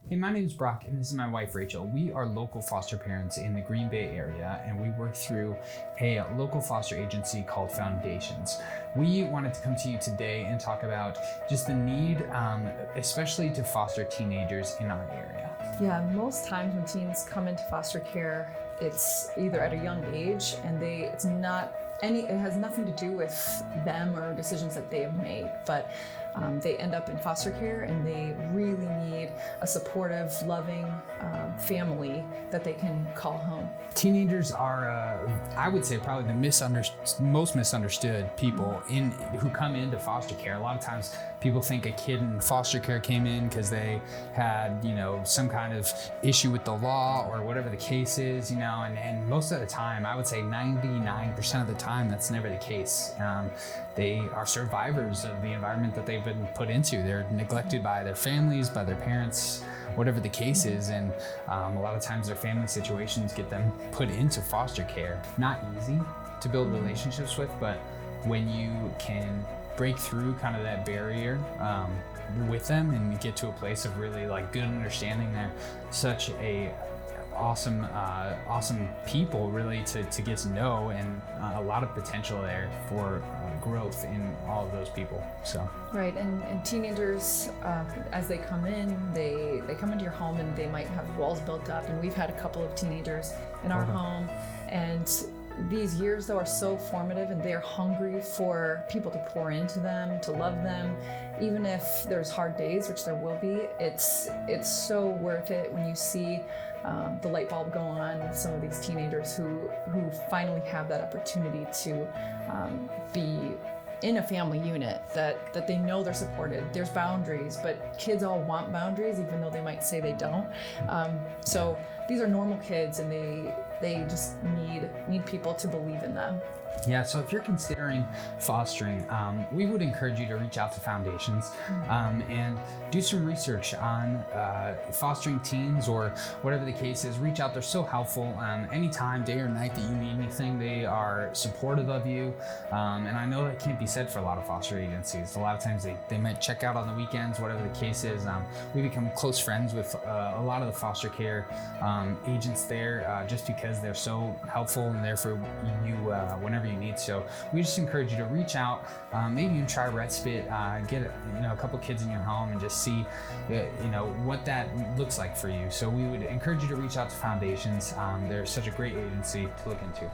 Hey, my name is Brock, and this is my wife, Rachel. We are local foster parents in the Green Bay area, and we work through a local foster agency called Foundations. We wanted to come to you today and talk about just the need, especially to foster teenagers in our area. Yeah, most times when teens come into foster care, it's either at a young age and it has nothing to do with them or decisions that they have made, but they end up in foster care and they really need a supportive, loving family that they can call home. Teenagers are, I would say, probably the most misunderstood people who come into foster care. A lot of times people think a kid in foster care came in because they had, some kind of issue with the law or whatever the case is, and most of the time, I would say 99% of the time, that's never the case. They are survivors of the environment that they've been put into. They're neglected by their families, by their parents, whatever the case is, and a lot of times their family situations get them put into foster care. Not easy to build relationships with, but when you can break through kind of that barrier with them and get to a place of really good understanding, they're such a awesome people really to get to know, and a lot of potential there for growth in all of those people. So right, and teenagers as they come in, they come into your home and they might have walls built up, and we've had a couple of teenagers in our home, and these years though are so formative, and they're hungry for people to pour into them, to love them, even if there's hard days, which there will be. It's so worth it when you see the light bulb go on with some of these teenagers who finally have that opportunity to be in a family unit, that they know they're supported. There's boundaries, but kids all want boundaries, even though they might say they don't. So these are normal kids, and they just need people to believe in them. Yeah, so if you're considering fostering, we would encourage you to reach out to Foundations and do some research on fostering teens or whatever the case is. Reach out, they're so helpful. Anytime, day or night that you need anything, they are supportive of you. And I know that can't be said for a lot of foster agencies. A lot of times they might check out on the weekends, whatever the case is. We become close friends with a lot of the foster care agents there just because they're so helpful and there for you whenever you need. So we just encourage you to reach out, maybe even try Respite, get a couple kids in your home and just see what that looks like for you. So we would encourage you to reach out to Foundations. They're such a great agency to look into.